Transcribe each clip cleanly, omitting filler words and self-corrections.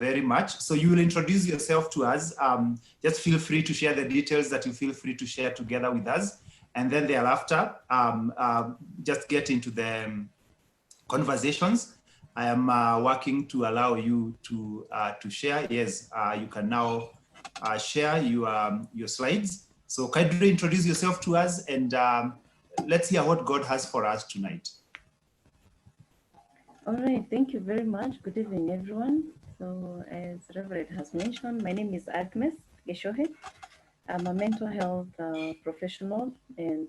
very much. So you will introduce yourself to us. Just feel free to share the details that you feel free to share together with us. And then thereafter, just get into the conversations. I am working to allow you to share. Yes, you can now share your slides. So kindly introduce yourself to us, and let's hear what God has for us tonight. All right, thank you very much. Good evening, everyone. So as Reverend has mentioned, my name is Agnes Gichuhi. I'm a mental health professional, and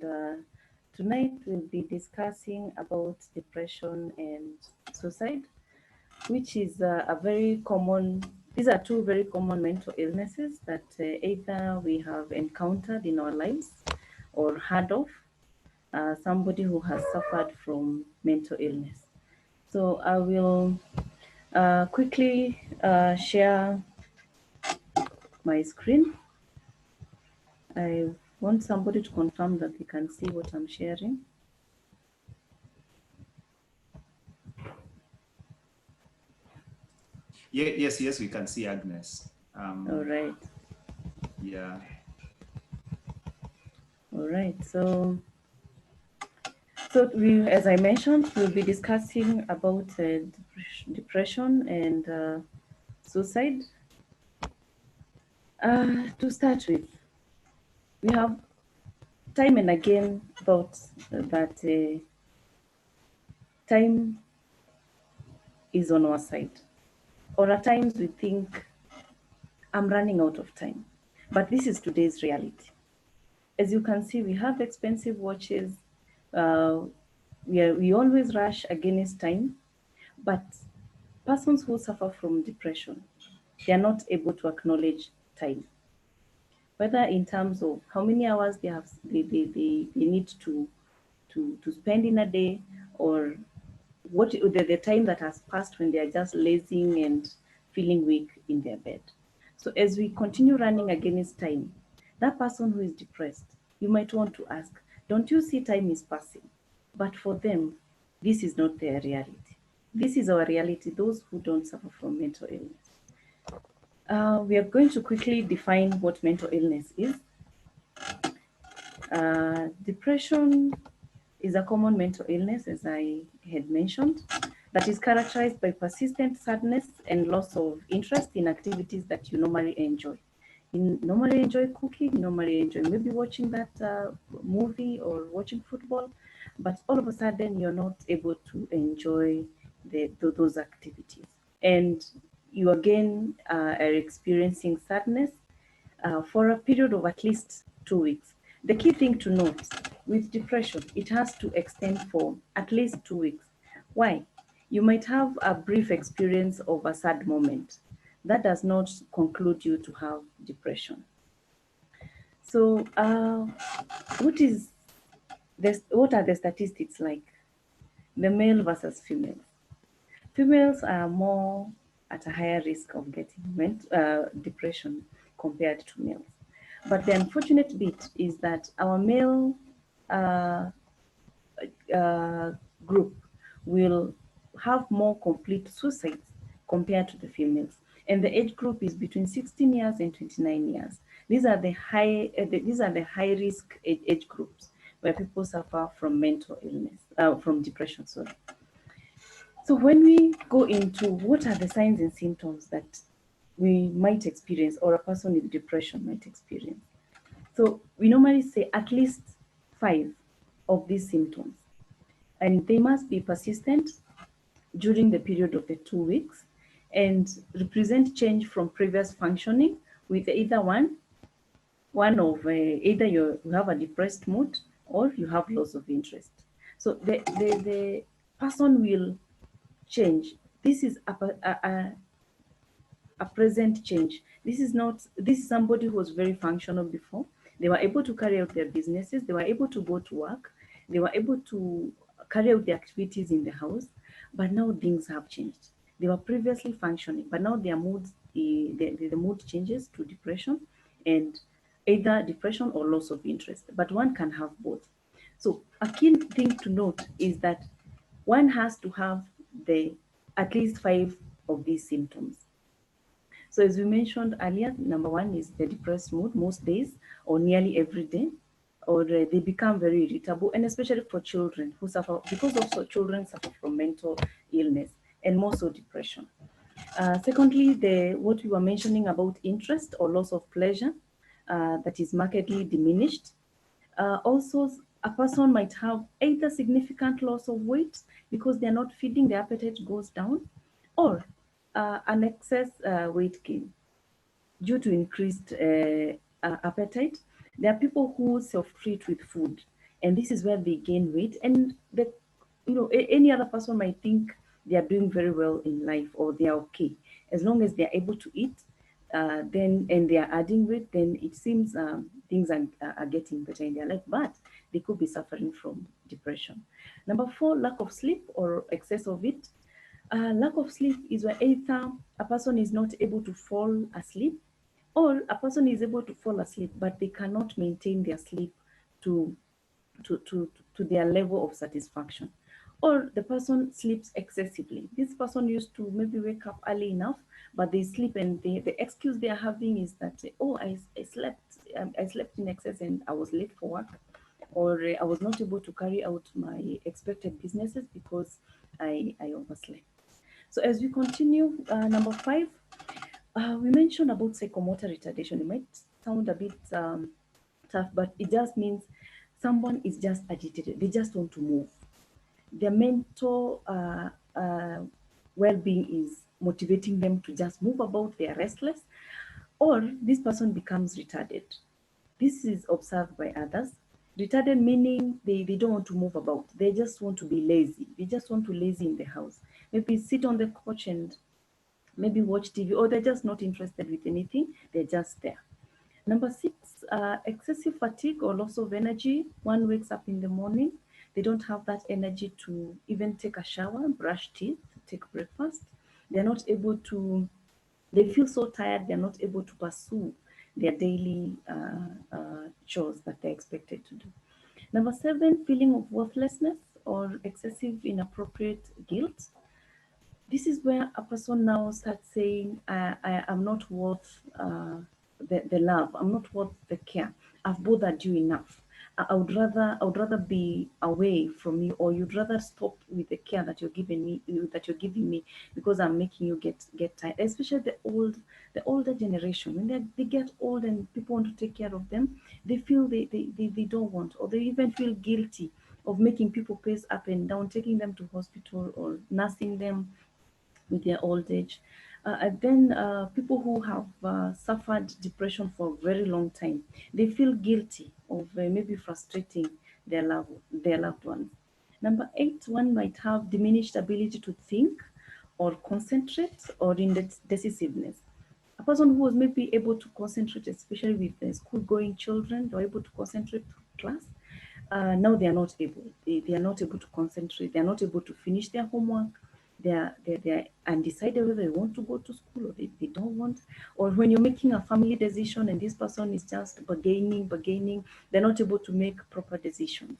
tonight we'll be discussing about depression and suicide, which is a very common, these are two very common mental illnesses that either we have encountered in our lives or heard of somebody who has suffered from mental illness. So I will quickly share my screen. I want somebody to confirm that they can see what I'm sharing. Yes, we can see Agnes. All right. Yeah. All right. So we, as I mentioned, we'll be discussing about depression and suicide. To start with, we have time and again about that time is on our side. Or at times we think, I'm running out of time. But this is today's reality. As you can see, we have expensive watches. We always rush against time. But persons who suffer from depression, they are not able to acknowledge time. Whether in terms of how many hours they need to spend in a day, or what the time that has passed when they are just lazing and feeling weak in their bed. So as we continue running against time, that person who is depressed, you might want to ask, don't you see time is passing? But for them, this is not their reality. This is our reality, those who don't suffer from mental illness. We are going to quickly define what mental illness is. Depression is a common mental illness, as I had mentioned, that is characterized by persistent sadness and loss of interest in activities that you normally enjoy. You normally enjoy cooking, you normally enjoy maybe watching that movie or watching football, but all of a sudden you're not able to enjoy those activities. And you again are experiencing sadness for a period of at least 2 weeks. The key thing to note with depression, it has to extend for at least 2 weeks. Why? You might have a brief experience of a sad moment. That does not conclude you to have depression. So what are the statistics like? The male versus female. Females are more at a higher risk of getting depression compared to males. But the unfortunate bit is that our male group will have more complete suicides compared to the females. And the age group is between 16 years and 29 years. These are the high risk age groups where people suffer from mental illness, from depression, sorry. So when we go into what are the signs and symptoms that we might experience or a person with depression might experience. So we normally say at least 5 of these symptoms, and they must be persistent during the period of the 2 weeks and represent change from previous functioning with either one of either you have a depressed mood or you have loss of interest. So the person will change. This is a present change. This is somebody who was very functional before. They were able to carry out their businesses. They were able to go to work. They were able to carry out the activities in the house, but now things have changed. They were previously functioning, but now their moods, the mood changes to depression, and either depression or loss of interest, but one can have both. So a key thing to note is that one has to have at least 5 of these symptoms. So as we mentioned earlier, number one is the depressed mood most days or nearly every day, or they become very irritable, and especially for children who suffer, because also children suffer from mental illness and more so depression. Secondly, what we were mentioning about interest or loss of pleasure that is markedly diminished. Also, a person might have either significant loss of weight because they're not feeding, the appetite goes down, or an excess weight gain due to increased appetite. There are people who self-treat with food, and this is where they gain weight. And any other person might think they are doing very well in life or they are okay as long as they are able to eat. Then and they are adding weight, then it seems things are getting better in their life, but they could be suffering from depression. Number four, lack of sleep or excess of it. Lack of sleep is where either a person is not able to fall asleep, or a person is able to fall asleep, but they cannot maintain their sleep to to their level of satisfaction. Or the person sleeps excessively. This person used to maybe wake up early enough, but they sleep, and the excuse they are having is that, oh, I slept in excess and I was late for work, or I was not able to carry out my expected businesses because I overslept. So as we continue, number five, we mentioned about psychomotor retardation. It might sound a bit tough, but it just means someone is just agitated. They just want to move. Their mental well-being is motivating them to just move about. They are restless, or this person becomes retarded. This is observed by others. Retarded meaning they don't want to move about. They just want to be lazy. They just want to lazy in the house. Maybe sit on the couch and maybe watch TV, or they're just not interested with anything. They're just there. Number six, excessive fatigue or loss of energy. One wakes up in the morning, they don't have that energy to even take a shower, brush teeth, take breakfast. They're not able to, they feel so tired, they're not able to pursue their daily chores that they're expected to do. Number seven, feeling of worthlessness or excessive inappropriate guilt. This is where a person now starts saying, I am not worth the love. I'm not worth the care. I've bothered you enough. I would rather be away from you, or you'd rather stop with the care that you're giving me because I'm making you get tired. Especially the older generation, when they get old and people want to take care of them, they feel they don't want, or they even feel guilty of making people pace up and down, taking them to hospital or nursing them with their old age. And then people who have suffered depression for a very long time, they feel guilty of maybe frustrating their loved ones. Number eight, one might have diminished ability to think or concentrate, or indecisiveness. A person who was maybe able to concentrate, especially with the school-going children, they were able to concentrate through class. Now they are not able. They are not able to concentrate. They are not able to finish their homework. They are undecided whether they want to go to school or they don't want. Or when you're making a family decision and this person is just bargaining, they're not able to make proper decisions.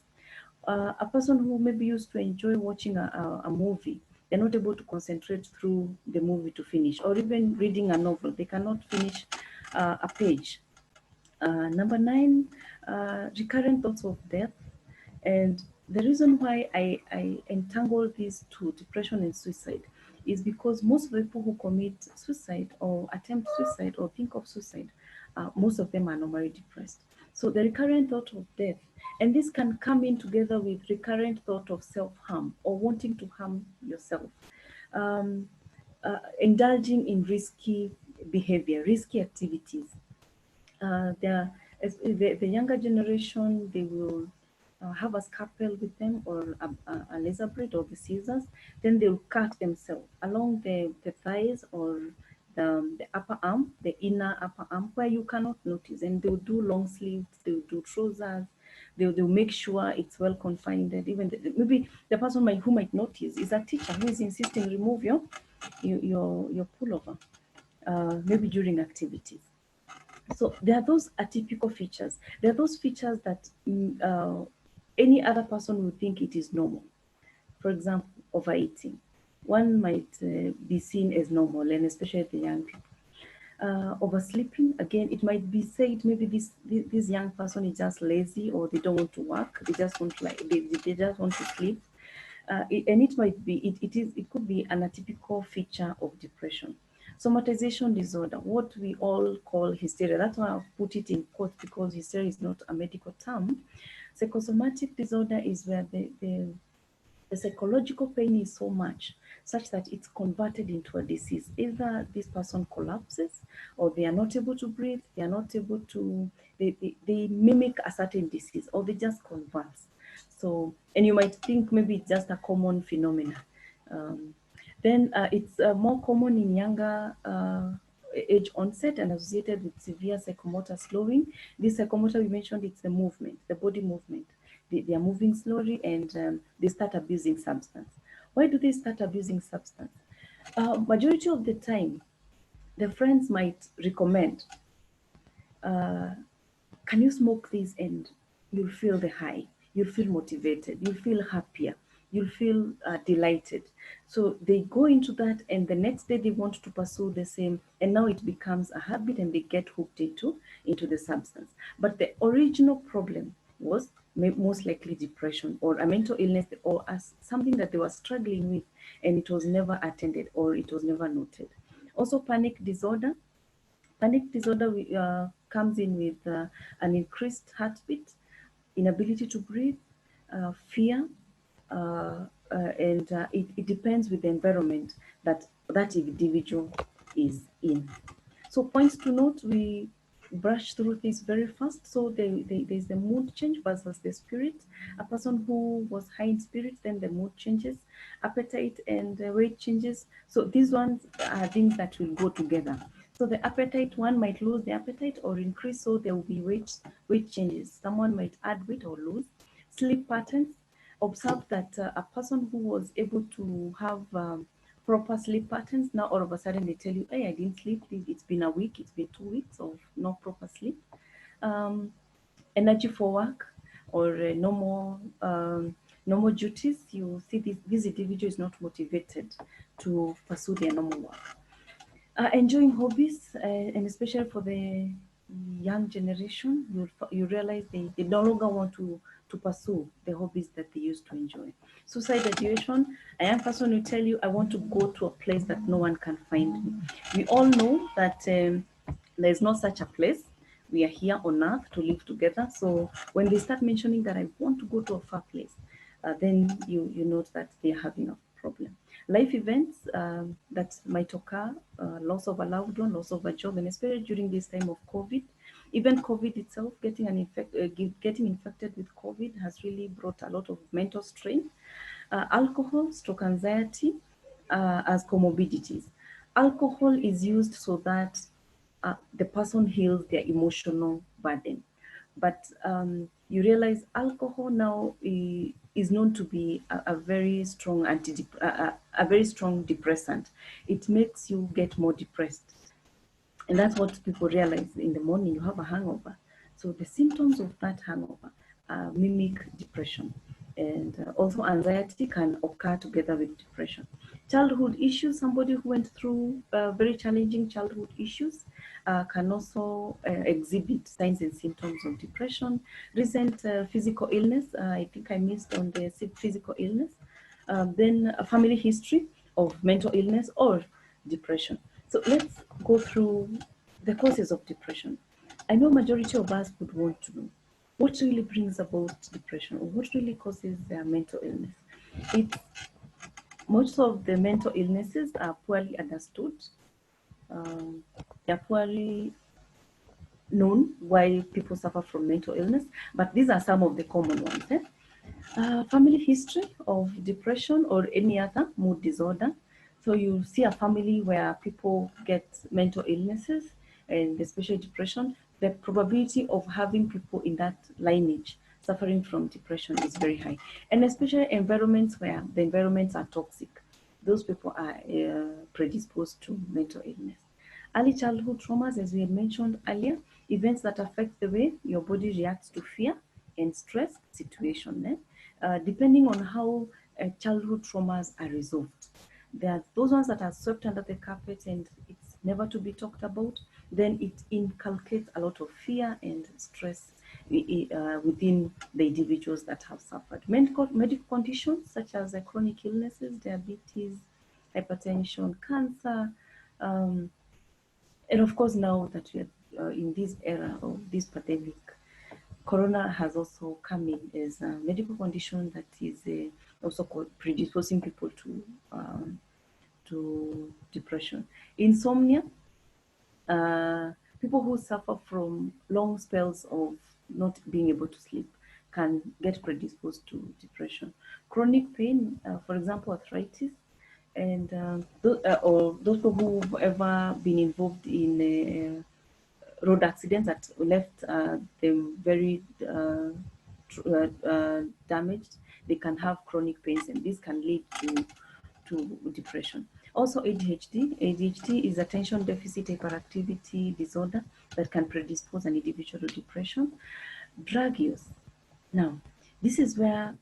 A person who maybe used to enjoy watching a movie, they're not able to concentrate through the movie to finish, or even reading a novel, they cannot finish a page. Number nine, recurrent thoughts of death. And the reason why I entangle these two, depression and suicide, is because most of the people who commit suicide or attempt suicide or think of suicide, most of them are normally depressed. So the recurrent thought of death, and this can come in together with recurrent thought of self-harm or wanting to harm yourself. Indulging in risky behavior, risky activities. The younger generation, they will have a scalpel with them, or a laser blade or the scissors. Then they'll cut themselves along the thighs, or the upper arm, the inner upper arm, where you cannot notice. And they'll do long sleeves, they'll do trousers, they'll make sure it's well confined. Even maybe the person who might notice is a teacher who is insisting, remove your pullover, maybe during activities. So there are those atypical features. There are those features that any other person would think it is normal. For example, overeating. One might be seen as normal, and especially the young people. Oversleeping, again, it might be said maybe this young person is just lazy, or they don't want to work, they just want to, like, they just want to sleep. And it might be, it could be an atypical feature of depression. Somatization disorder, what we all call hysteria. That's why I've put it in quotes, because hysteria is not a medical term. Psychosomatic disorder is where the psychological pain is so much such that it's converted into a disease. Either this person collapses, or they are not able to breathe, they are not able to, they mimic a certain disease, or they just converse. So, and you might think maybe it's just a common phenomenon. Then it's more common in younger age onset and associated with severe psychomotor slowing. This psychomotor we mentioned, it's the movement, the body movement. They are moving slowly, and they start abusing substance. Why do they start abusing substance? Majority of the time, the friends might recommend, can you smoke this, and you'll feel the high, you'll feel motivated, you'll feel happier, you'll feel delighted. So they go into that, and the next day they want to pursue the same, and now it becomes a habit, and they get hooked into the substance. But the original problem was most likely depression, or a mental illness, or as something that they were struggling with, and it was never attended, or it was never noted. Also, panic disorder. Panic disorder comes in with an increased heartbeat, inability to breathe, fear, and it depends with the environment that that individual is in. So points to note, we brush through this very fast. So there's the mood change versus the spirit. A person who was high in spirit, then the mood changes, appetite and weight changes. So these ones are things that will go together. So the appetite, one might lose the appetite or increase, so there will be weight changes. Someone might add weight or lose. Sleep patterns. Observe that a person who was able to have proper sleep patterns, now all of a sudden they tell you, hey, I didn't sleep, it's been a week, it's been 2 weeks of no proper sleep. Energy for work, or normal duties. You see this individual is not motivated to pursue their normal work. Enjoying hobbies, and especially for the young generation, you realize they no longer want to pursue the hobbies that they used to enjoy. Suicide ideation, a young person will tell you, I want to go to a place that no one can find me. We all know that there is no such a place. We are here on earth to live together. So when they start mentioning that I want to go to a far place, then you note that they're having a problem. Life events that might occur, loss of a loved one, loss of a job, and especially during this time of COVID. Even COVID itself, getting infected with COVID has really brought a lot of mental strain. Alcohol, stroke, anxiety as comorbidities. Alcohol is used so that the person heals their emotional burden. But you realize alcohol now is known to be a very strong a very strong depressant. It makes you get more depressed, and that's what people realize. In the morning, you have a hangover. So the symptoms of that hangover mimic depression. And also anxiety can occur together with depression. Childhood issues, somebody who went through very challenging childhood issues can also exhibit signs and symptoms of depression. Recent physical illness, I think I missed on the physical illness. Then a family history of mental illness or depression. So let's go through the causes of depression. I know majority of us would want to know what really brings about depression, or what really causes their mental illness. Most of the mental illnesses are poorly understood. They are poorly known why people suffer from mental illness, but these are some of the common ones. Family history of depression or any other mood disorder. So you see a family where people get mental illnesses, and especially depression, the probability of having people in that lineage suffering from depression is very high. And especially environments where the environments are toxic, those people are predisposed to mental illness. Early childhood traumas, as we had mentioned earlier, events that affect the way your body reacts to fear and stress situation, depending on how childhood traumas are resolved. There are those ones that are swept under the carpet, and it's never to be talked about, then it inculcates a lot of fear and stress within the individuals that have suffered. Medical conditions such as chronic illnesses, diabetes, hypertension, cancer, and of course now that we are in this era of this pandemic, corona has also come in as a medical condition that is also predisposing people to depression. Insomnia, people who suffer from long spells of not being able to sleep can get predisposed to depression. Chronic pain, for example, arthritis, and or those people who've ever been involved in road accidents that left them very damaged, they can have chronic pains, and this can lead to depression. Also, ADHD. ADHD is attention deficit hyperactivity disorder that can predispose an individual to depression. Drug use. Now, this is where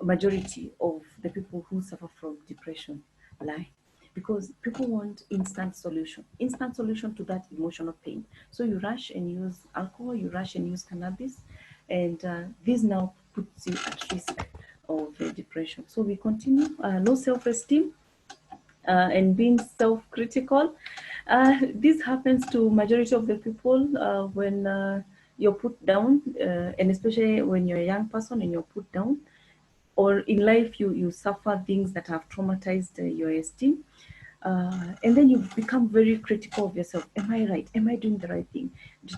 majority of the people who suffer from depression lie, because people want instant solution to that emotional pain. So you rush and use alcohol, you rush and use cannabis, and this now puts you at risk of depression. So we continue. Low self-esteem and being self-critical. This happens to majority of the people when you're put down, and especially when you're a young person and you're put down, or in life you suffer things that have traumatized your esteem, and then you become very critical of yourself. Am I right? Am I doing the right thing?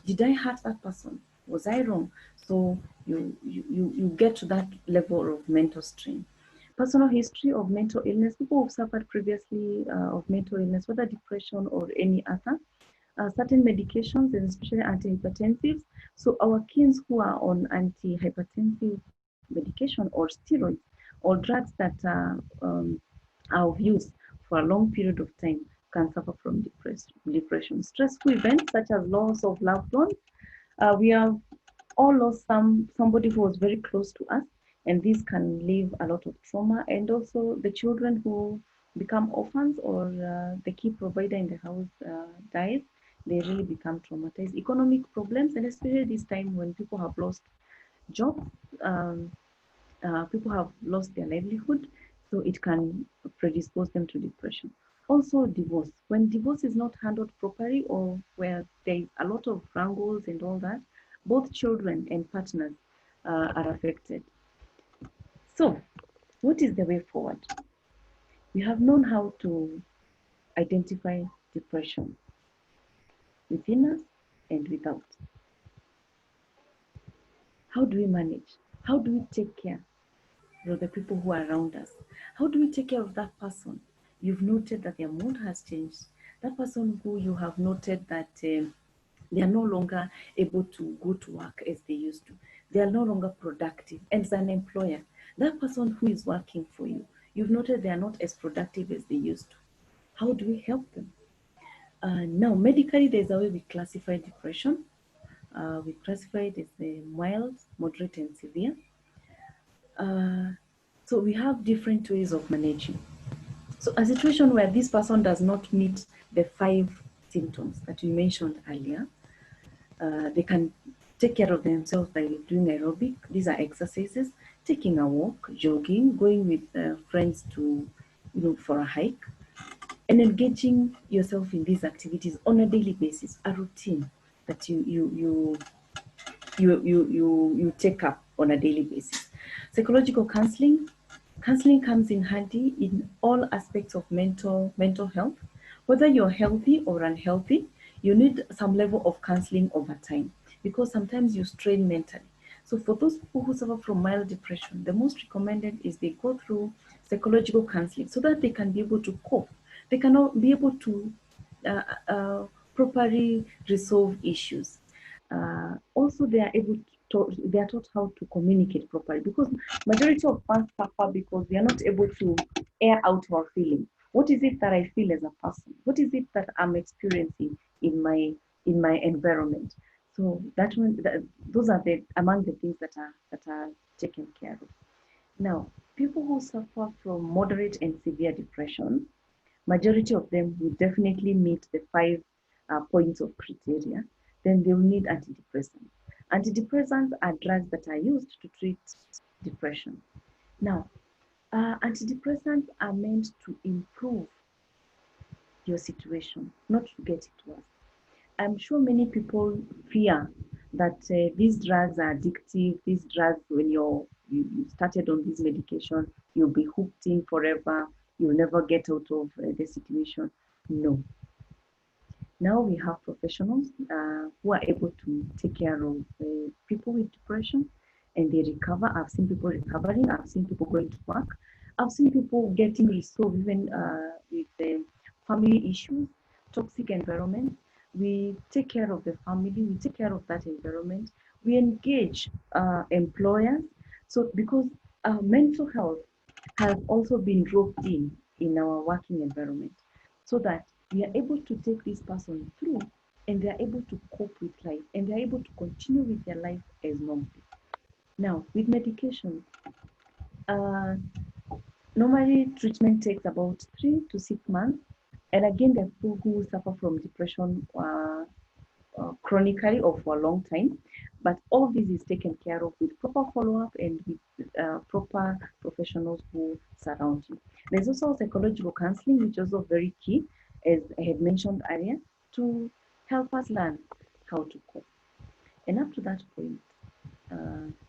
Did I hurt that person? Was I wrong? So you get to that level of mental strain. Personal history of mental illness. People who've suffered previously of mental illness, whether depression or any other, certain medications, and especially antihypertensives. So our kids who are on antihypertensive medication or steroids or drugs that are of use for a long period of time can suffer from depression. Stressful events such as loss of loved ones. We have all lost somebody who was very close to us, and this can leave a lot of trauma. And also the children who become orphans, or the key provider in the house dies, they really become traumatized. Economic problems, and especially this time when people have lost jobs, people have lost their livelihood, so it can predispose them to depression. Also, divorce. When divorce is not handled properly, or where there's a lot of wrangles and all that, both children and partners are affected. So, what is the way forward? We have known how to identify depression within us and without. How do we manage? How do we take care of the people who are around us? How do we take care of that person? You've noted that their mood has changed. That person who you have noted that they are no longer able to go to work as they used to. They are no longer productive. And as an employer, that person who is working for you, you've noted they are not as productive as they used to. How do we help them? Now, medically, there's a way we classify depression. We classify it as the mild, moderate, and severe. So we have different ways of managing. So a situation where this person does not meet the 5 symptoms that we mentioned earlier, they can take care of themselves by doing aerobic. These are exercises, taking a walk, jogging, going with friends to, for a hike, and engaging yourself in these activities on a daily basis, a routine that you take up on a daily basis. Psychological counseling. Counseling comes in handy in all aspects of mental health. Whether you're healthy or unhealthy, you need some level of counseling over time, because sometimes you strain mentally. So for those people who suffer from mild depression, the most recommended is they go through psychological counseling so that they can be able to cope. They can be able to properly resolve issues. Also, they are taught how to communicate properly, because majority of us suffer because we are not able to air out our feelings. What is it that I feel as a person? What is it that I'm experiencing in my environment? So those are among the things that are taken care of. Now, people who suffer from moderate and severe depression, majority of them will definitely meet the 5 points of criteria, then they will need antidepressants. Antidepressants are drugs that are used to treat depression. Now, antidepressants are meant to improve your situation, not to get it worse. I'm sure many people fear that these drugs are addictive. These drugs, when you started on this medication, you'll be hooked in forever. You'll never get out of the situation. No. Now we have professionals who are able to take care of people with depression, and they recover. I've seen people recovering. I've seen people going to work. I've seen people getting resolved even with family issues, toxic environment. We take care of the family. We take care of that environment. We engage employers. So because mental health has also been roped in our working environment, so that we are able to take this person through, and they are able to cope with life, and they are able to continue with their life as normal. Now, with medication, uh, normally treatment takes about 3 to 6 months. And again, there are people who suffer from depression chronically or for a long time. But all of this is taken care of with proper follow-up and with proper professionals who surround you. There's also psychological counseling, which is also very key, as I had mentioned earlier, to help us learn how to cope. And up to that point,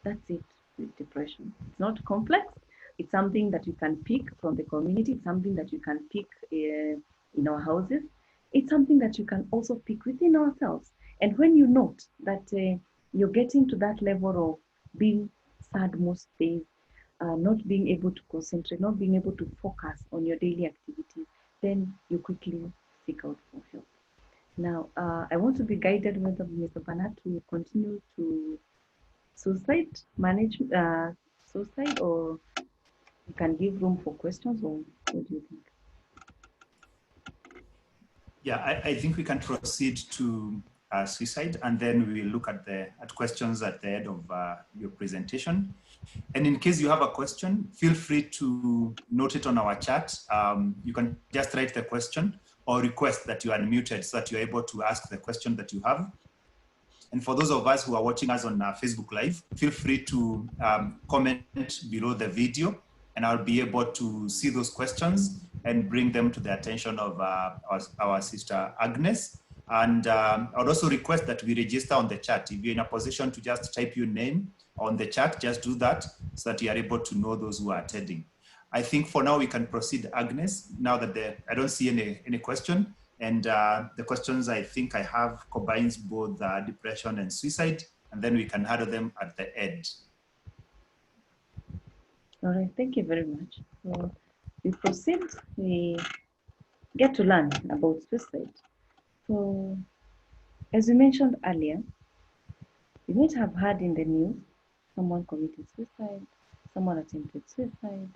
that's it with depression. It's not complex. It's something that you can pick from the community. It's something that you can pick in our houses. It's something that you can also pick within ourselves. And when you note that you're getting to that level of being sad most days, not being able to concentrate, not being able to focus on your daily activities, then you quickly seek out for help. Now, I want to be guided with Mr. Bernard to continue to suicide suicide, or you can give room for questions, or what do you think? Yeah, I think we can proceed to suicide, and then we will look at questions at the end of your presentation. And in case you have a question, feel free to note it on our chat. You can just write the question or request that you are unmuted so that you're able to ask the question that you have. And for those of us who are watching us on Facebook Live, feel free to comment below the video, and I'll be able to see those questions and bring them to the attention of our sister Agnes. And I would also request that we register on the chat. If you're in a position to just type your name on the chat, just do that so that you are able to know those who are attending. I think for now we can proceed, Agnes, now that I don't see any question. And the questions I think I have combines both depression and suicide, and then we can handle them at the end. All right, thank you very much. So we proceed, we get to learn about suicide. So as we mentioned earlier, you might have heard in the news, someone committed suicide, someone attempted suicide.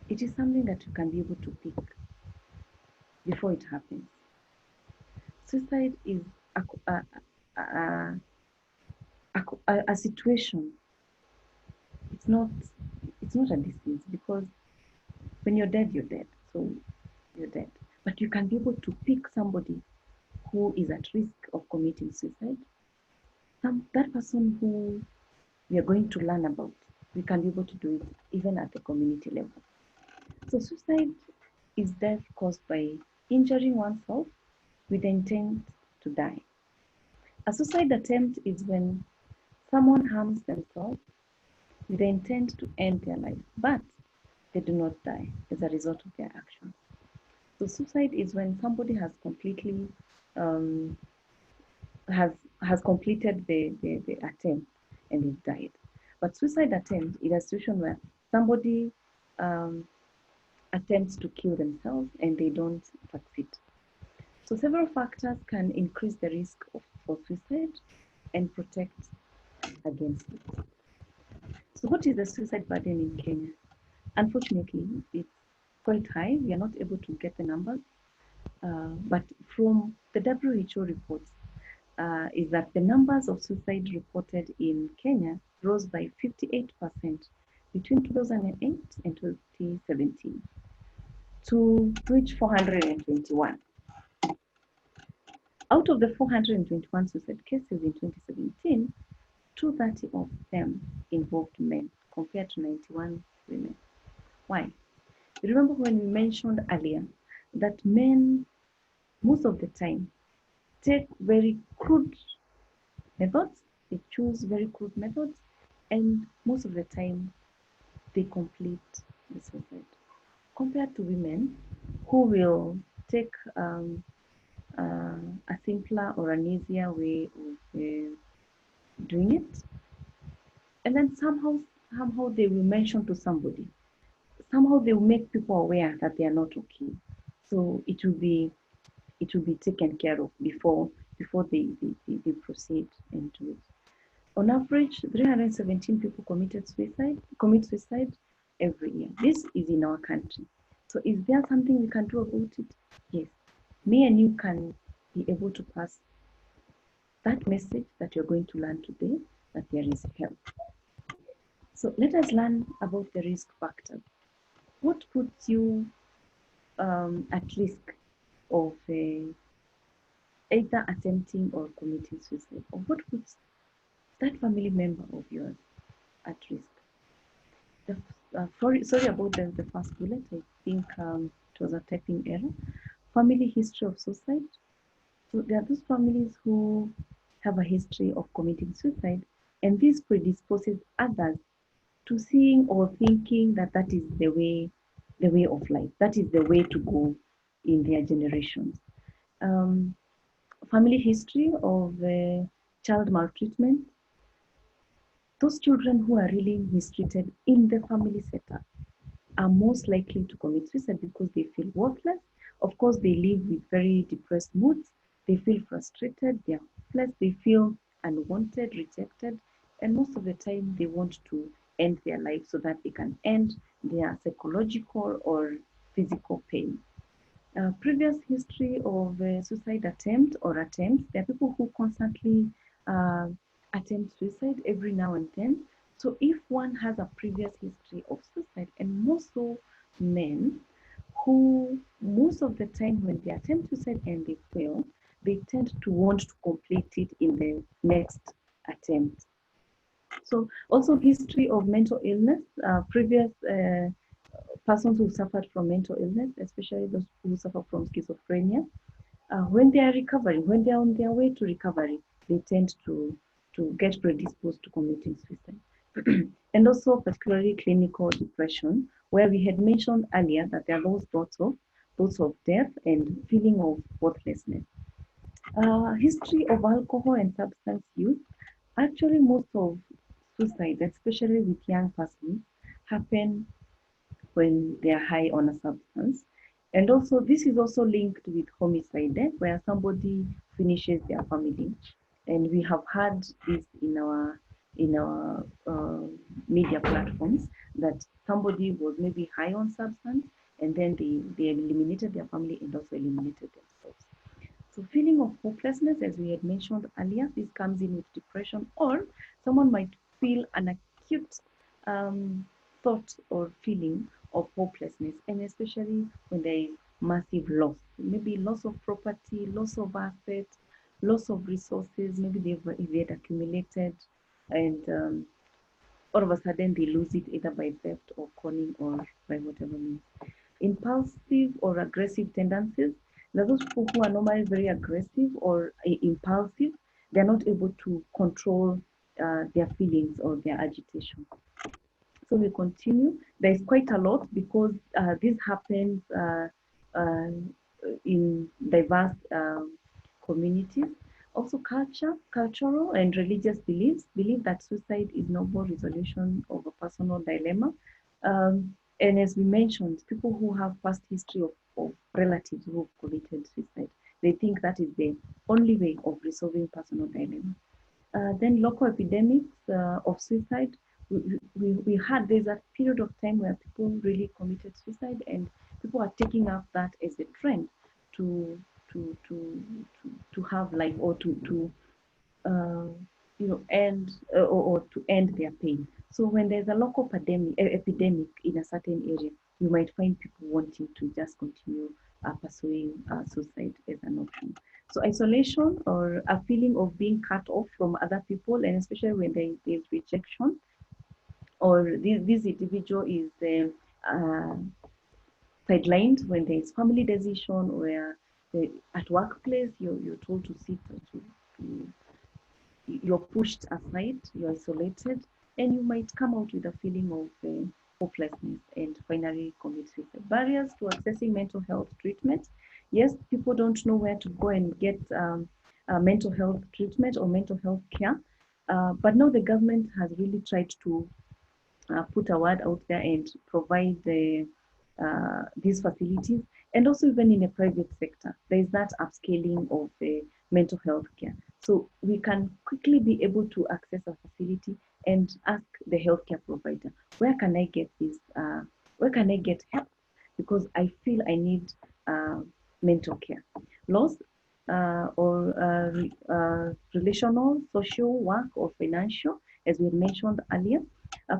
It is something that you can be able to pick before it happens. Suicide is a situation. It's not a disease, because when you're dead, you're dead. So you're dead. But you can be able to pick somebody who is at risk of committing suicide. That person who we are going to learn about, we can be able to do it even at the community level. So suicide is death caused by injuring oneself with the intent to die. A suicide attempt is when someone harms themselves with the intent to end their life, but they do not die as a result of their actions. So suicide is when somebody has completely has completed the attempt and they've died. But suicide attempt is a situation where somebody attempts to kill themselves and they don't succeed. So several factors can increase the risk for suicide and protect against it. So what is the suicide burden in Kenya? Unfortunately, it's quite high. We are not able to get the numbers, but from the WHO reports, is that the numbers of suicide reported in Kenya rose by 58% between 2008 and 2017. to reach 421. Out of the 421 suicide cases in 2017, 230 of them involved men compared to 91 women. Why? You remember when we mentioned earlier that men, most of the time, take very crude methods, they choose very crude methods, and most of the time, they complete the suicide. Compared to women who will take a simpler or an easier way of doing it, and then somehow they will mention to somebody, somehow they will make people aware that they are not okay, so it will be taken care of before they proceed and do it. On average, 317 people commit suicide every year. This is in our country. So is there something we can do about it? Yes. Me and you can be able to pass that message that you're going to learn today, that there is help. So let us learn about the risk factors. What puts you at risk of either attempting or committing suicide? Or what puts that family member of yours at risk? Sorry about the first bullet. I think it was a typing error. Family history of suicide. So there are those families who have a history of committing suicide, and this predisposes others to seeing or thinking that that is the way of life. That is the way to go in their generations. Family history of child maltreatment. Those children who are really mistreated in the family setup are most likely to commit suicide because they feel worthless. Of course, they live with very depressed moods. They feel frustrated, they are hopeless, they feel unwanted, rejected, and most of the time they want to end their life so that they can end their psychological or physical pain. Previous history of suicide attempt or attempts. There are people who constantly attempt suicide every now and then. So if one has a previous history of suicide, and more so men who most of the time when they attempt suicide and they fail, they tend to want to complete it in the next attempt. So also history of mental illness, previous persons who suffered from mental illness, especially those who suffer from schizophrenia, when they are recovering, when they are on their way to recovery, they tend to get predisposed to committing suicide. And also particularly clinical depression, where we had mentioned earlier that there are those thoughts of death and feeling of worthlessness. History of alcohol and substance use. Actually, most of suicides, especially with young persons, happen when they are high on a substance. And also, this is also linked with homicide, where somebody finishes their family. And we have had this in our media platforms that somebody was maybe high on substance and then they eliminated their family and also eliminated themselves. So feeling of hopelessness, as we had mentioned earlier, this comes in with depression, or someone might feel an acute thought or feeling of hopelessness, and especially when there is massive loss, maybe loss of property, loss of assets, loss of resources, maybe they had accumulated, and all of a sudden they lose it either by theft or conning or by whatever means. Impulsive or aggressive tendencies. There are those people who are normally very aggressive or impulsive. They're not able to control their feelings or their agitation. So we continue. There is quite a lot because this happens in diverse communities. Also cultural and religious beliefs, believe that suicide is noble resolution of a personal dilemma. And as we mentioned, people who have past history of relatives who have committed suicide, they think that is the only way of resolving personal dilemma. Then local epidemics of suicide. We had, there's a period of time where people really committed suicide, and people are taking up that as a trend to have life or to end or to end their pain. So when there's a local epidemic in a certain area, you might find people wanting to just continue pursuing suicide as an option. So isolation, or a feeling of being cut off from other people, and especially when there's rejection, or this individual is uh, sidelined when there is family decision, where at workplace you're told to sit, to you're pushed aside, you're isolated, and you might come out with a feeling of hopelessness and finally commit suicide. Barriers to accessing mental health treatment. Yes, people don't know where to go and get mental health treatment or mental health care, but now the government has really tried to put a word out there and provide these facilities. And also even in the private sector, there is that upscaling of the mental health care. So we can quickly be able to access a facility and ask the healthcare provider, where can I get this? Where can I get help? Because I feel I need mental care. Loss or relational, social work, or financial, as we mentioned earlier.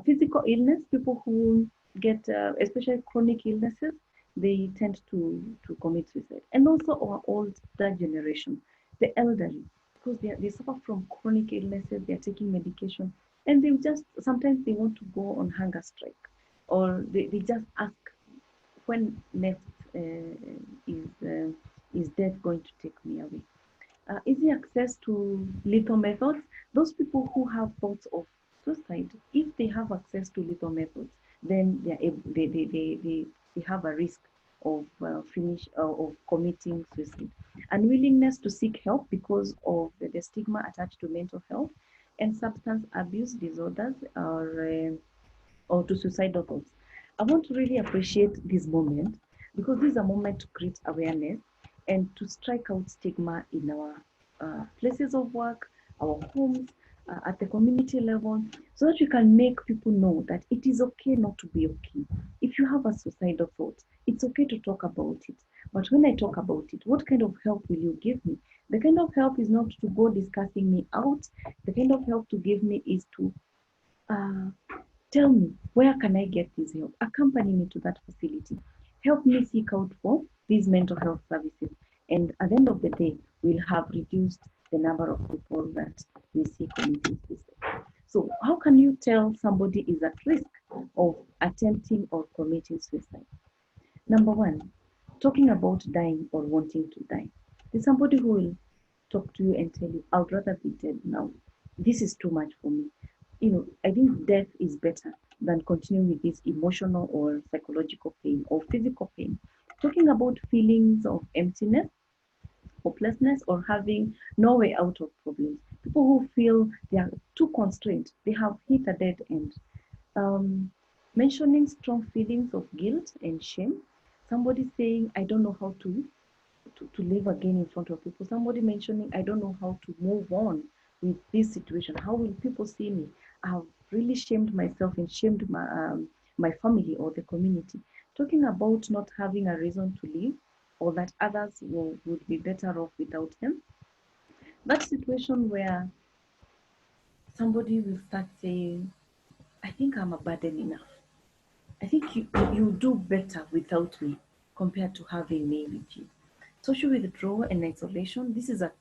Physical illness, people who get, especially chronic illnesses, they tend to commit suicide. And also our older generation, the elderly, because they suffer from chronic illnesses, they're taking medication, and they just, sometimes they want to go on hunger strike, or they just ask, when next is death going to take me away? Easy access to lethal methods. Those people who have thoughts of suicide, if they have access to lethal methods, then they are able, they have a risk of of committing suicide. Unwillingness to seek help because of the stigma attached to mental health, and substance abuse disorders, or to suicidal thoughts. I want to really appreciate this moment, because this is a moment to create awareness and to strike out stigma in our places of work, our homes, at the community level, so that we can make people know that it is okay not to be okay. If you have a suicidal thought, it's okay to talk about it. But when I talk about it, what kind of help will you give me? The kind of help is not to go discussing me out. The kind of help to give me is to uh, tell me, where can I get this help? Accompany me to that facility. Help me seek out for these mental health services. And at the end of the day, we'll have reduced the number of people that we see committing suicide. So how can you tell somebody is at risk of attempting or committing suicide? Number one, talking about dying or wanting to die. There's somebody who will talk to you and tell you, I would rather be dead now. This is too much for me. I think death is better than continuing with this emotional or psychological pain or physical pain. Talking about feelings of emptiness, hopelessness, or having no way out of problems. People who feel they are too constrained, they have hit a dead end. Um, Mentioning strong feelings of guilt and shame. Somebody saying, I don't know how to live again in front of people. Somebody mentioning, I don't know how to move on with this situation. How will people see me? I have really shamed myself and shamed my family or the community. Talking about not having a reason to live, or that others would be better off without him. That situation where somebody will start saying, I think I'm a burden enough. I think you do better without me compared to having me with you. Social withdrawal and isolation, this is a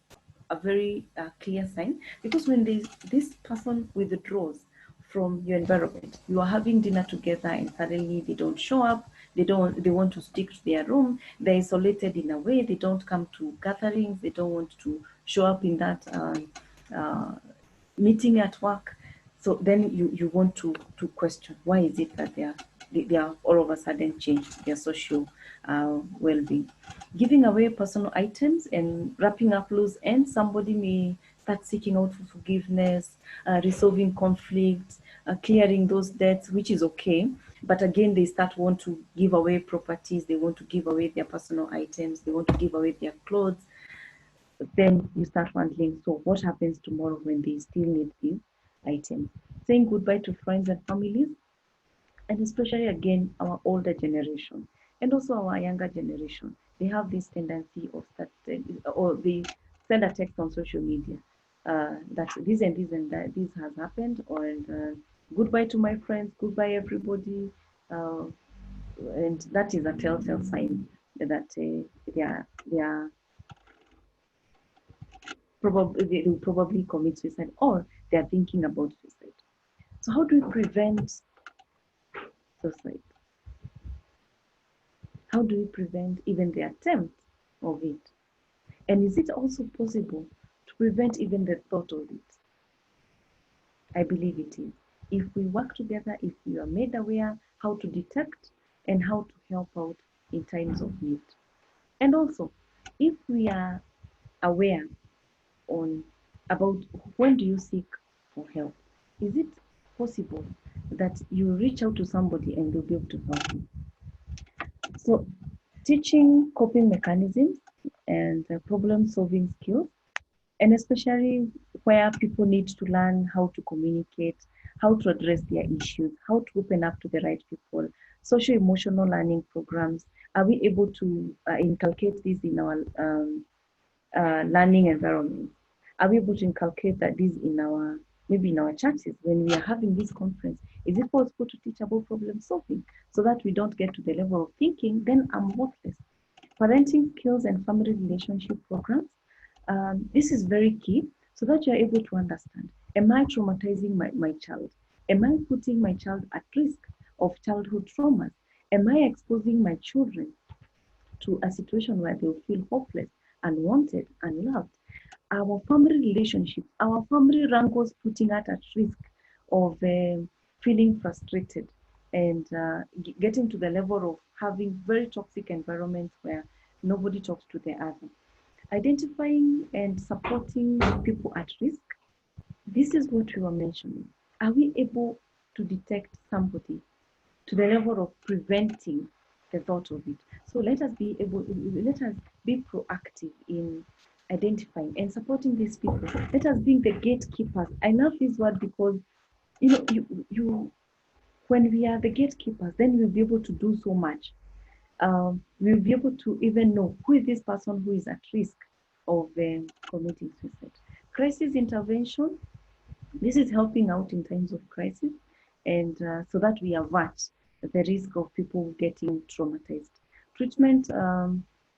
very clear sign, because when this person withdraws from your environment, you are having dinner together and suddenly they don't show up, they want to stick to their room, they're isolated in a way, they don't come to gatherings, they don't want to show up in that uh, meeting at work. So then you want to question, why is it that they are all of a sudden changed their social well-being. Giving away personal items and wrapping up loose ends. Somebody may start seeking out for forgiveness, resolving conflicts, clearing those debts, which is okay. But again, they want to give away properties, they want to give away their personal items, they want to give away their clothes. Then you start wondering, so what happens tomorrow when they still need these items? Saying goodbye to friends and families, and especially again our older generation and also our younger generation. They have this tendency of or they send a text on social media that this and that this has happened, or goodbye to my friends, goodbye everybody. and that is a telltale sign that they are probably, they will probably commit suicide, or they are thinking about suicide. So how do we prevent suicide? How do we prevent even the attempt of it? And is it also possible to prevent even the thought of it? I believe it is. If we work together, if we are made aware how to detect and how to help out in times of need. And also, if we are aware on about when do you seek for help, is it possible that you reach out to somebody and they'll be able to help you? So teaching coping mechanisms and problem-solving skills, and especially where people need to learn how to communicate, how to address their issues, how to open up to the right people, social emotional learning programs. Are we able to inculcate this in our learning environment? Are we able to inculcate that this in our, maybe in our churches when we are having this conference? Is it possible to teach about problem solving so that we don't get to the level of thinking, then I'm worthless? Parenting skills and family relationship programs. This is very key so that you're able to understand, am I traumatizing my child? Am I putting my child at risk of childhood traumas? Am I exposing my children to a situation where they'll feel hopeless, unwanted, unloved? Our family relationships, our family rankles putting us at risk of feeling frustrated and getting to the level of having very toxic environments where nobody talks to the other. Identifying and supporting people at risk. This is what we were mentioning. Are we able to detect somebody to the level of preventing the thought of it? So let us be proactive in identifying and supporting these people. Let us be the gatekeepers. I love this word because you when we are the gatekeepers, then we'll be able to do so much. We'll be able to even know who is this person who is at risk of committing suicide. Crisis intervention. This is helping out in times of crisis, and so that we avert the risk of people getting traumatized. Treatment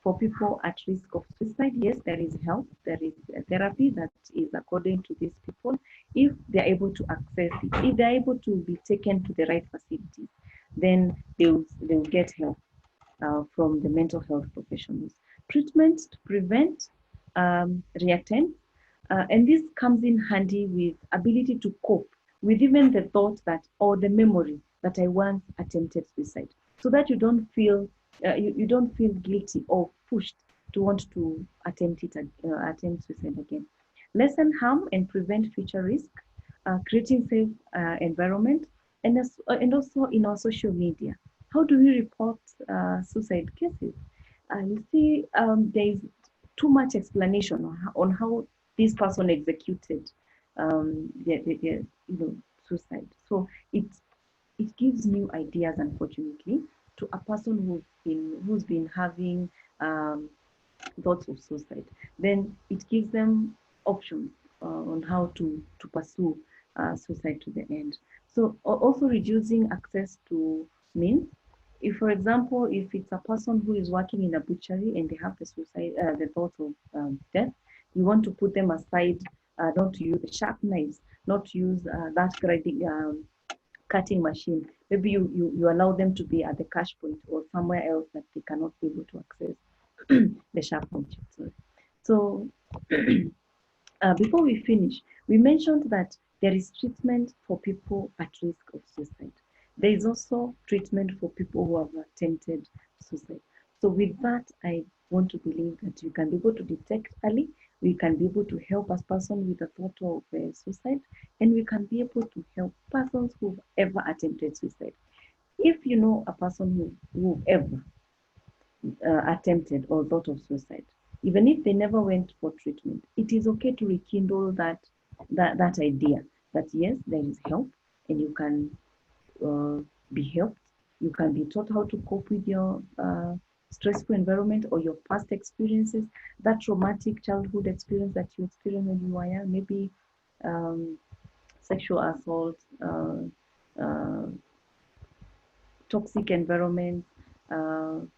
for people at risk of suicide. Yes, there is help. There is therapy that is according to these people, if they're able to access it. If they're able to be taken to the right facilities, then they'll get help from the mental health professionals. Treatment to prevent reattend, and this comes in handy with ability to cope with even the thought that, or the memory that I once attempted suicide, so that you don't feel you don't feel guilty or pushed to want to attempt suicide again. Lessen harm and prevent future risk, creating safe environment, and also in our social media. How do we report suicide cases? You see, there is too much explanation on how this person executed their suicide. So it gives new ideas, unfortunately, to a person who's been having thoughts of suicide. Then it gives them options on how to pursue suicide to the end. So also reducing access to means. If, for example, if it's a person who is working in a butchery and they have the thought of death, you want to put them aside, not to use sharp knives, not to use that grinding, cutting machine. Maybe you allow them to be at the cash point or somewhere else that they cannot be able to access the sharp object. So before we finish, we mentioned that there is treatment for people at risk of suicide. There is also treatment for people who have attempted suicide. So with that, I want to believe that you can be able to detect early, we can be able to help a person with the thought of suicide, and we can be able to help persons who've ever attempted suicide. If you know a person who ever attempted or thought of suicide, even if they never went for treatment, it is okay to rekindle that idea that yes, there is help and you can be helped. You can be taught how to cope with your stressful environment or your past experiences, that traumatic childhood experience that you experienced when you were young, maybe sexual assault, toxic environment,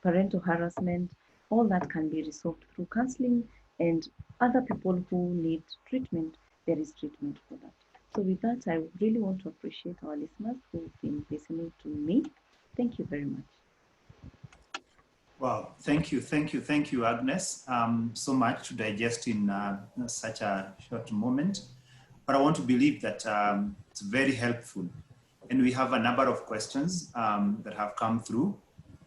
parental harassment, all that can be resolved through counseling, and other people who need treatment, there is treatment for that. So with that, I really want to appreciate our listeners who've been listening to me. Thank you very much. Wow, thank you, Agnes, so much to digest in such a short moment. But I want to believe that it's very helpful. And we have a number of questions that have come through.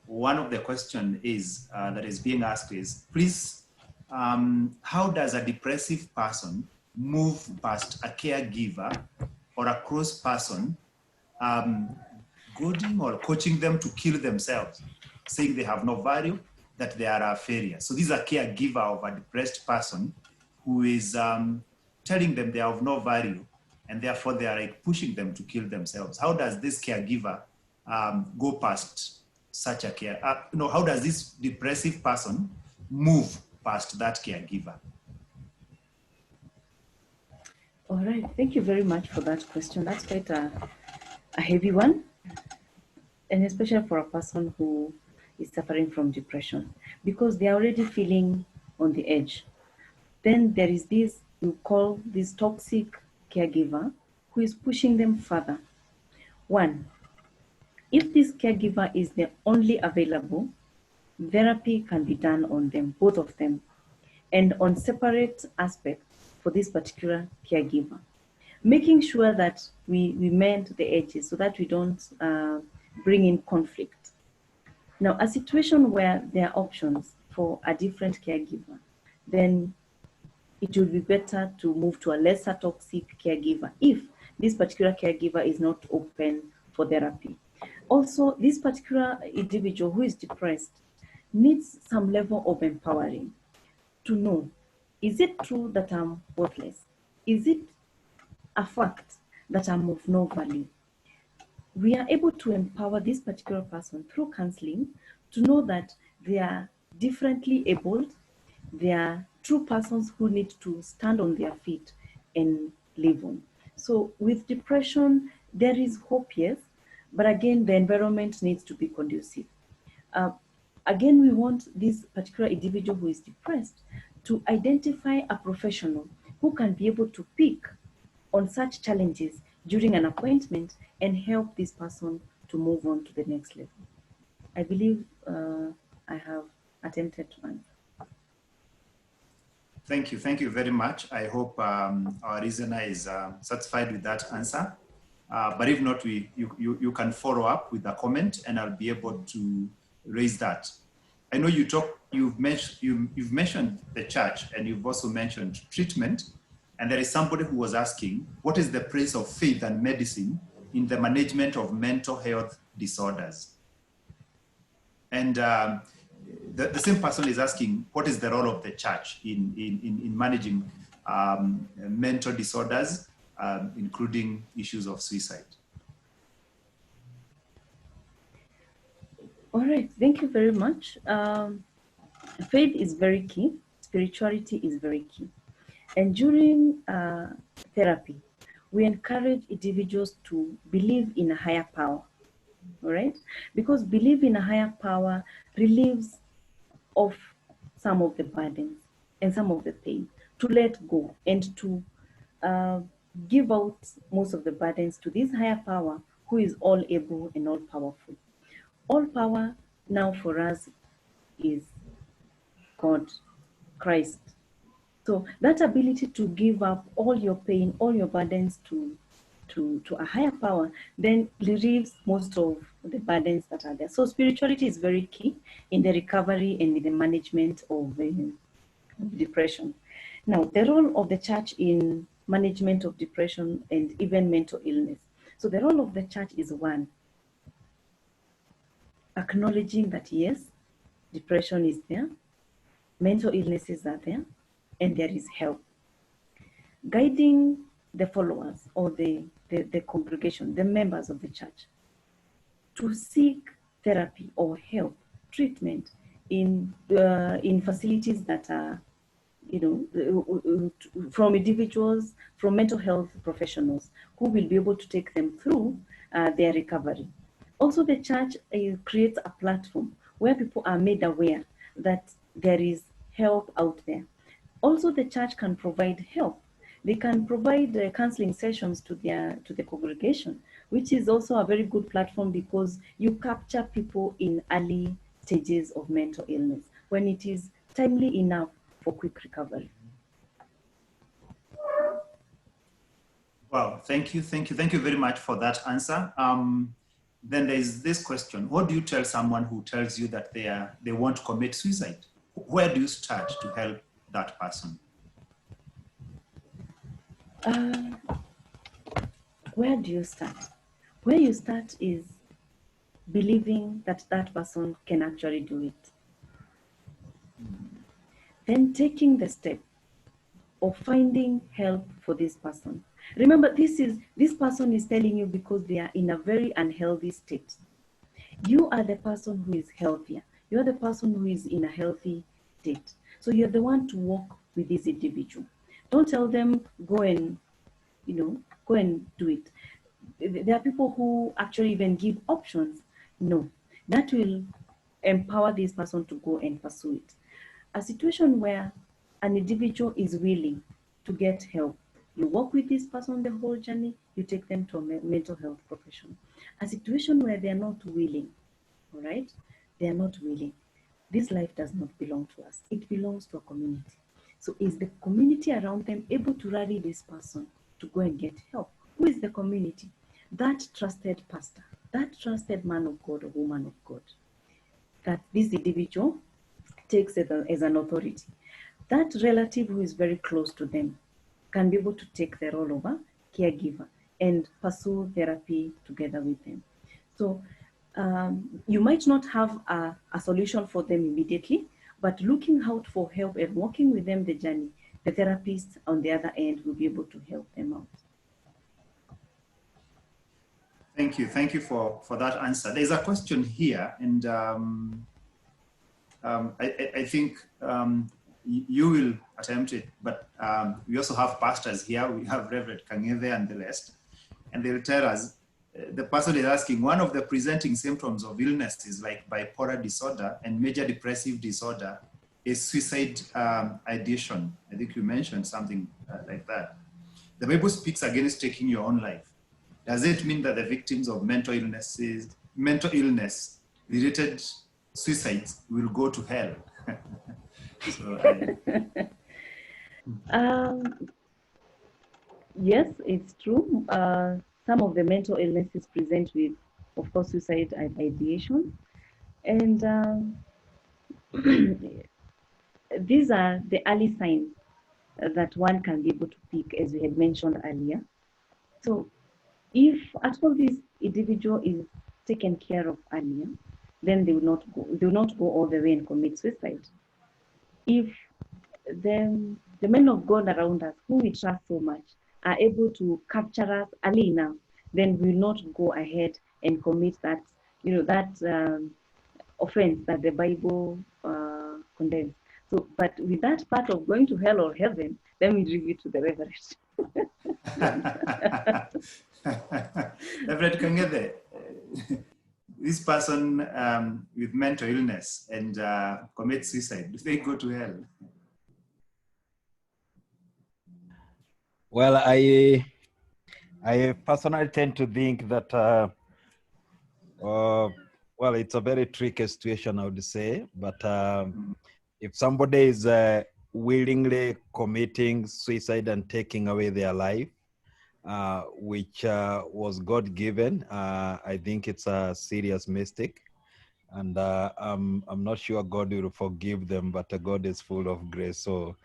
One of the questions is that is being asked is, please, how does a depressive person move past a caregiver or a close person goading or coaching them to kill themselves, saying they have no value, that they are a failure? So this is a caregiver of a depressed person who is telling them they have no value, and therefore they are like pushing them to kill themselves. How does this caregiver go past such a care? How does this depressive person move past that caregiver? All right, thank you very much for that question. That's quite a heavy one, and especially for a person who is suffering from depression, because they're already feeling on the edge. Then there is this, you call this toxic caregiver who is pushing them further. One, if this caregiver is the only available, therapy can be done on them, both of them, and on separate aspects for this particular caregiver, making sure that we mend the edges so that we don't bring in conflict. Now, a situation where there are options for a different caregiver, then it would be better to move to a lesser toxic caregiver if this particular caregiver is not open for therapy. Also, this particular individual who is depressed needs some level of empowering to know, is it true that I'm worthless? Is it a fact that I'm of no value? We are able to empower this particular person through counseling to know that they are differently abled, they are true persons who need to stand on their feet and live on. So with depression, there is hope, yes, but again, the environment needs to be conducive. Again, we want this particular individual who is depressed to identify a professional who can be able to pick on such challenges during an appointment and help this person to move on to the next level. I believe I have attempted to answer. Thank you very much. I hope our listener is satisfied with that answer. But if not, you can follow up with a comment, and I'll be able to raise that. I know you've mentioned the church, and you've also mentioned treatment. And there is somebody who was asking, what is the place of faith and medicine in the management of mental health disorders? And the same person is asking, what is the role of the church in managing mental disorders, including issues of suicide? All right, thank you very much. Faith is very key. Spirituality is very key. And during therapy, we encourage individuals to believe in a higher power, all right? Because belief in a higher power relieves of some of the burdens and some of the pain, to let go and to give out most of the burdens to this higher power who is all able and all powerful. All power now for us is God, Christ. So that ability to give up all your pain, all your burdens to a higher power, then relieves most of the burdens that are there. So spirituality is very key in the recovery and in the management of depression. Now, the role of the church in management of depression and even mental illness. So the role of the church is one, acknowledging that yes, depression is there, mental illnesses are there, and there is help. Guiding the followers or the congregation, the members of the church, to seek therapy or help, treatment in facilities that are, from individuals, from mental health professionals who will be able to take them through their recovery. Also, the church creates a platform where people are made aware that there is help out there. Also, the church can provide help. They can provide counseling sessions to the congregation, which is also a very good platform because you capture people in early stages of mental illness when it is timely enough for quick recovery. Wow, thank you very much for that answer. Then there's this question: what do you tell someone who tells you that they want to commit suicide? Where do you start to help that person? Where do you start? Where you start is believing that that person can actually do it. Then taking the step of finding help for this person. Remember, this person is telling you because they are in a very unhealthy state. You are the person who is healthier. You're the person who is in a healthy state. So you're the one to work with this individual. Don't tell them, go and do it. There are people who actually even give options. No, that will empower this person to go and pursue it. A situation where an individual is willing to get help, you work with this person the whole journey, you take them to a mental health professional. A situation where they are not willing, all right? They are not willing. This life does not belong to us. It belongs to a community. So is the community around them able to rally this person to go and get help? Who is the community? That trusted pastor, that trusted man of God or woman of God, that this individual takes it as an authority. That relative who is very close to them can be able to take the role of a caregiver and pursue therapy together with them. So you might not have a solution for them immediately, but looking out for help and working with them the journey, the therapist on the other end will be able to help them out. Thank you for that answer. There's a question here, and I think you will attempt it, but we also have pastors here. We have Reverend Kangeve and the rest, and they'll tell us, the person is asking, one of the presenting symptoms of illness is like bipolar disorder, and major depressive disorder is suicide ideation. I think you mentioned something like that. The Bible speaks against taking your own life. Does it mean that the victims of mental illness related suicides will go to hell? Yes, it's true. Some of the mental illnesses present with, of course, suicide ideation. And these are the early signs that one can be able to pick, as we had mentioned earlier. So if at all this individual is taken care of earlier, then they will not go all the way and commit suicide. If the men of God around us, who we trust so much, are able to capture us early enough, then we will not go ahead and commit that, offense that the Bible condemns. So, but with that part of going to hell or heaven, then we leave it to the Reverend. Reverend Kangede, this person with mental illness and commits suicide, do they go to hell? Well, I personally tend to think that, well, it's a very tricky situation, I would say. But if somebody is willingly committing suicide and taking away their life, which was God-given, I think it's a serious mistake. And I'm not sure God will forgive them, but God is full of grace. So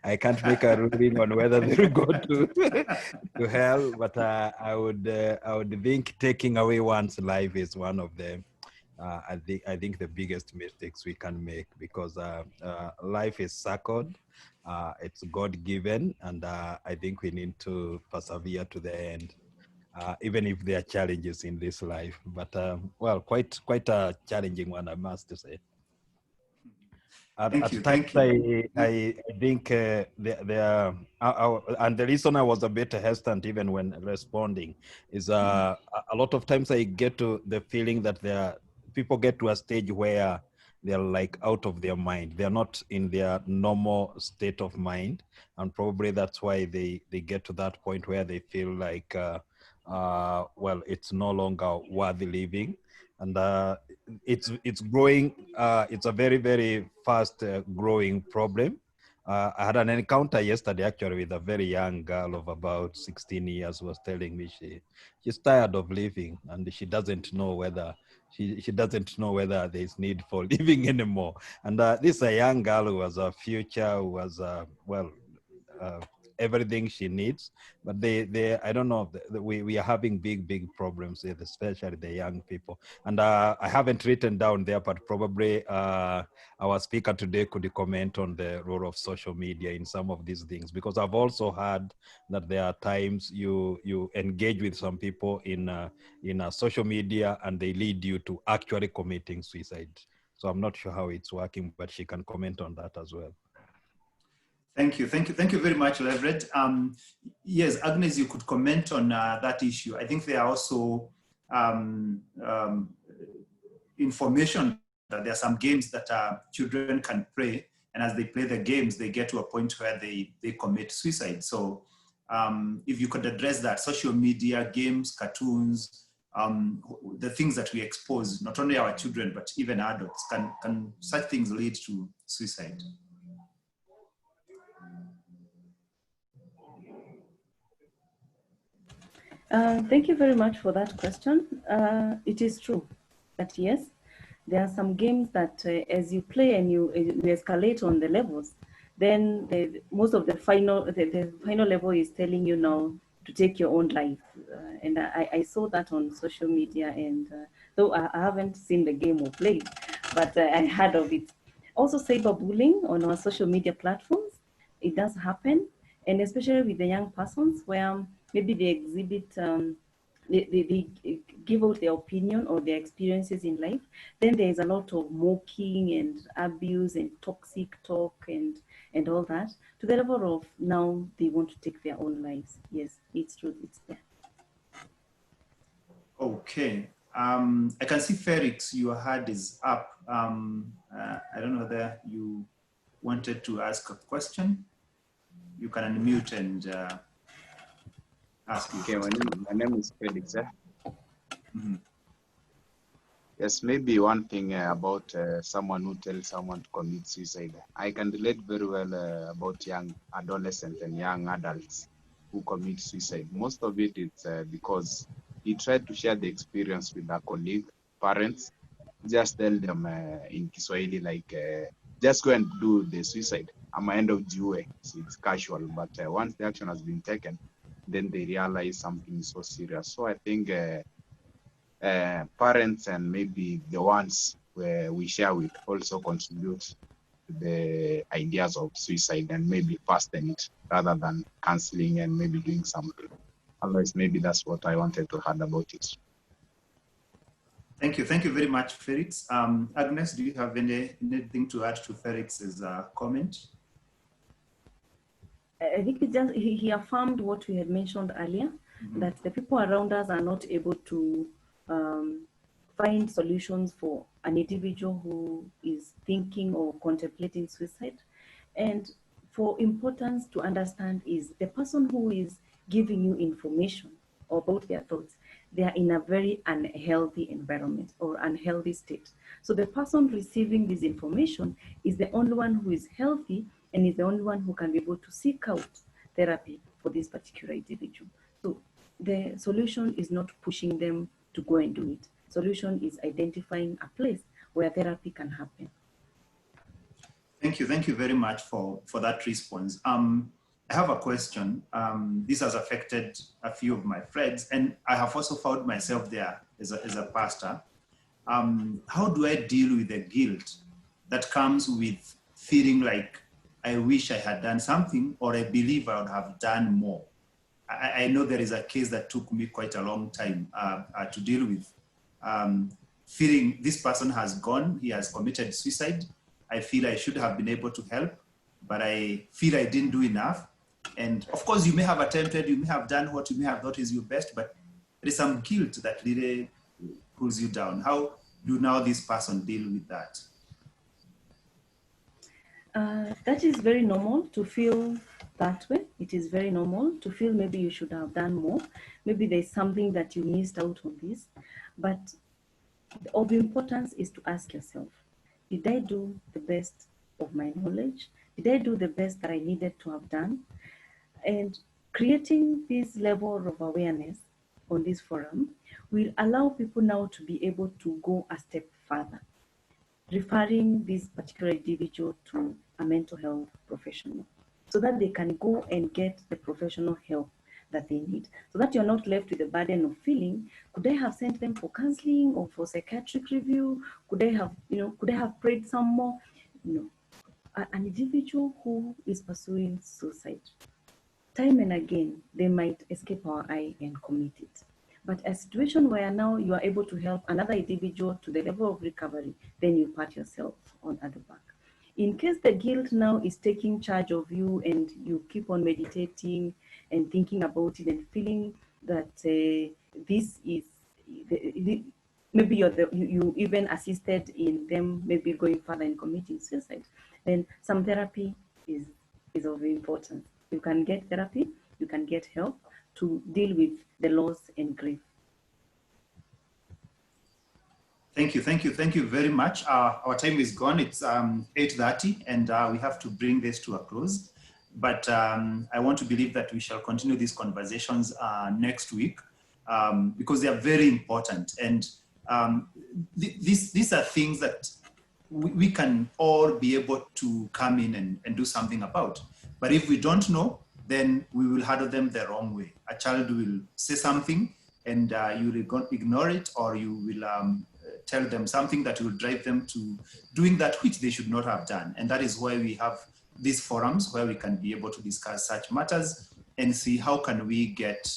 I can't make a ruling on whether they'll go to hell. But I would think taking away one's life is one of them. I think the biggest mistakes we can make, because life is sacred, it's God-given, and I think we need to persevere to the end. Even if there are challenges in this life, but well, quite a challenging one, I must say. At times, I think there and the reason I was a bit hesitant even when responding is a lot of times I get to the feeling that there are people get to a stage where they're like out of their mind. They're not in their normal state of mind. And probably that's why they get to that point where they feel like, well, it's no longer worthy living. And it's growing. It's a very, very fast growing problem. I had an encounter yesterday actually with a very young girl of about 16 years who was telling me she's tired of living and she doesn't know whether she doesn't know whether there's need for living anymore. And this is a young girl who has a future, who has well, everything she needs, but they I don't know, we are having big problems with especially the young people. And I haven't written down there, but probably our speaker today could comment on the role of social media in some of these things, because I've also heard that there are times you engage with some people in social media and they lead you to actually committing suicide. So I'm not sure how it's working, but she can comment on that as well. Thank you very much, Leverett. Yes, Agnes, you could comment on that issue. I think there are also information that there are some games that children can play, and as they play the games, they get to a point where they commit suicide. So if you could address that, social media, games, cartoons, the things that we expose, not only our children, but even adults, can such things lead to suicide? Thank you very much for that question. It is true that yes, there are some games that as you play and you escalate on the levels, then most of the final level is telling you now to take your own life. And I saw that on social media, and though I haven't seen the game or played, but I heard of it. Also, cyberbullying on our social media platforms, it does happen, and especially with the young persons where maybe they exhibit, they give out their opinion or their experiences in life. Then there is a lot of mocking and abuse and toxic talk and all that, to the level of now they want to take their own lives. Yes, it's true, it's there. Okay. I can see Felix, your hand is up. I don't know whether you wanted to ask a question. You can unmute and ask you. Okay, my name is Felix. Yes, maybe one thing about someone who tells someone to commit suicide. I can relate very well about young adolescents and young adults who commit suicide. Most of it is because he tried to share the experience with a colleague, parents, just tell them in Kiswahili, like, just go and do the suicide. I'm end of Jiwe. So it's casual, but once the action has been taken, then they realize something so serious. So I think parents and maybe the ones where we share with also contribute to the ideas of suicide and maybe fasten it rather than canceling and maybe doing something. Otherwise, maybe that's what I wanted to add about it. Thank you very much, Felix. Agnes, do you have anything to add to Felix's comment? I think it just he affirmed what we had mentioned earlier, that the people around us are not able to find solutions for an individual who is thinking or contemplating suicide. And for importance to understand is the person who is giving you information about their thoughts, they are in a very unhealthy environment or unhealthy state. So the person receiving this information is the only one who is healthy and is the only one who can be able to seek out therapy for this particular individual. So the solution is not pushing them to go and do it. Solution is identifying a place where therapy can happen. Thank you very much for that response. I have a question. This has affected a few of my friends, and I have also found myself there as a pastor. How do I deal with the guilt that comes with feeling like I wish I had done something, or I believe I would have done more? I know there is a case that took me quite a long time to deal with. Feeling this person has gone, he has committed suicide. I feel I should have been able to help, but I feel I didn't do enough. And of course, you may have attempted, you may have done what you may have thought is your best, but there is some guilt that really pulls you down. How do now this person deal with that? That is very normal to feel that way. It is very normal to feel maybe you should have done more. Maybe there's something that you missed out on this. But of importance is to ask yourself, did I do the best of my knowledge? Did I do the best that I needed to have done? And creating this level of awareness on this forum will allow people now to be able to go a step further, referring this particular individual to a mental health professional so that they can go and get the professional help that they need, so that you're not left with the burden of feeling, could I have sent them for counseling or for psychiatric review? Could I have prayed some more? No. An individual who is pursuing suicide, time and again, they might escape our eye and commit it. But a situation where now you are able to help another individual to the level of recovery, then you pat yourself on the back. In case the guilt now is taking charge of you and you keep on meditating and thinking about it and feeling that this is, maybe you even assisted in them maybe going further and committing suicide, then some therapy is of importance. You can get therapy, you can get help to deal with the loss and grief. Thank you very much. Our time is gone. It's 8:30, and we have to bring this to a close. But I want to believe that we shall continue these conversations next week because they are very important. And these are things that we can all be able to come in and do something about. But if we don't know, then we will handle them the wrong way. A child will say something and you will ignore it, or you will tell them something that will drive them to doing that which they should not have done. And that is why we have these forums where we can be able to discuss such matters and see how can we get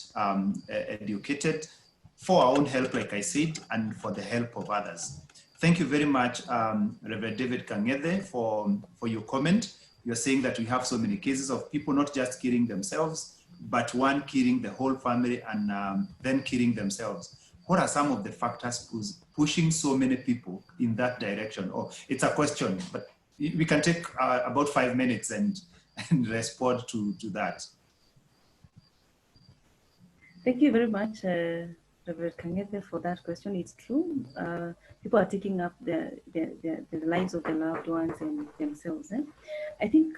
educated for our own help, like I said, and for the help of others. Thank you very much, Reverend David Kangede, for your comment. You're saying that we have so many cases of people not just killing themselves, but one killing the whole family and then killing themselves. What are some of the factors pushing so many people in that direction? Or it's a question, but we can take about 5 minutes and respond to that. Thank you very much, Reverend Kangete, for that question. It's true. People are taking up the lives of their loved ones and themselves. I think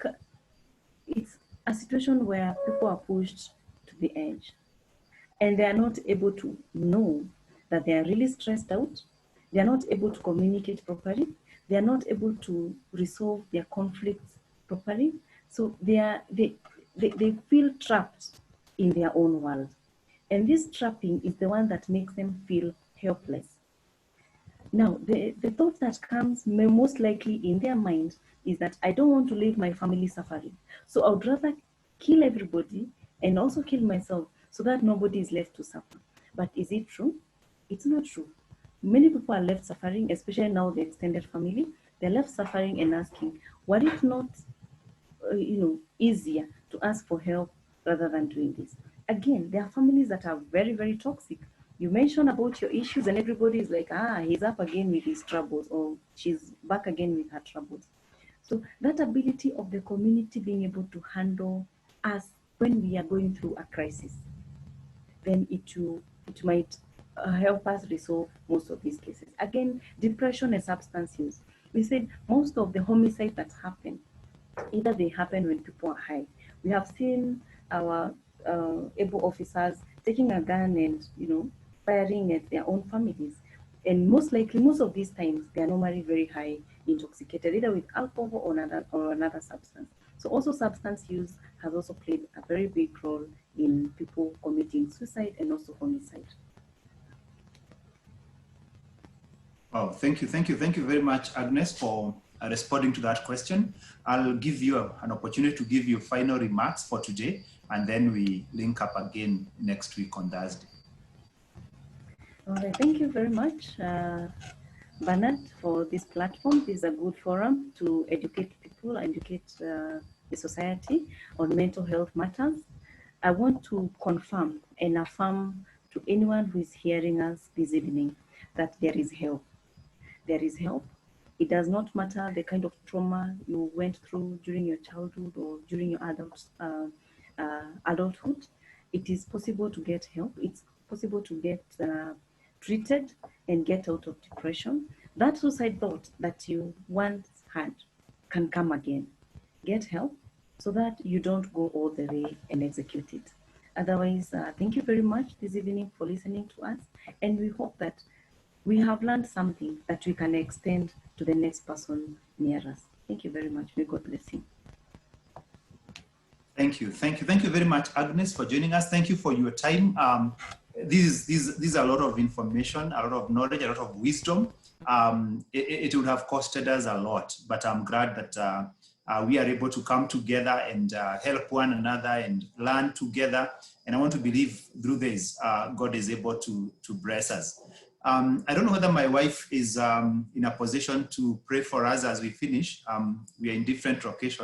it's a situation where people are pushed to the edge and they are not able to know that they are really stressed out. They are not able to communicate properly. They are not able to resolve their conflicts properly. So they feel trapped in their own world. And this trapping is the one that makes them feel helpless. Now, the thought that comes most likely in their mind is that I don't want to leave my family suffering. So I would rather kill everybody and also kill myself so that nobody is left to suffer. But is it true? It's not true. Many people are left suffering, especially now the extended family. They're left suffering and asking, what if not, easier to ask for help rather than doing this? Again, there are families that are very, very toxic. You mention about your issues and everybody is like, he's up again with his troubles, or she's back again with her troubles. So that ability of the community being able to handle us when we are going through a crisis, then it might help us resolve most of these cases. Again, depression and substance use. We said most of the homicides that happen, either they happen when people are high. We have seen our able officers taking a gun and firing at their own families, and most likely most of these times they are normally very high, intoxicated, either with alcohol or another substance. So also substance use has also played a very big role in people committing suicide and also homicide. Oh, thank you very much, Agnes, for responding to that question. I'll give you an opportunity to give your final remarks for today, and then we link up again next week on Thursday. All right, thank you very much, Bernard, for this platform. This is a good forum to educate people, educate the society on mental health matters. I want to confirm and affirm to anyone who is hearing us this evening that there is help. there is help. It does not matter the kind of trauma you went through during your childhood or during your adulthood. It is possible to get help. It's possible to get treated and get out of depression. That suicide thought that you once had can come again. Get help so that you don't go all the way and execute it. Otherwise, thank you very much this evening for listening to us, and we hope that we have learned something that we can extend to the next person near us. Thank you very much. May God bless you. Thank you. Thank you very much, Agnes, for joining us. Thank you for your time. These are a lot of information, a lot of knowledge, a lot of wisdom. It would have costed us a lot, but I'm glad that we are able to come together and help one another and learn together. And I want to believe through this, God is able to bless us. I don't know whether my wife is in a position to pray for us as we finish. We are in different locations.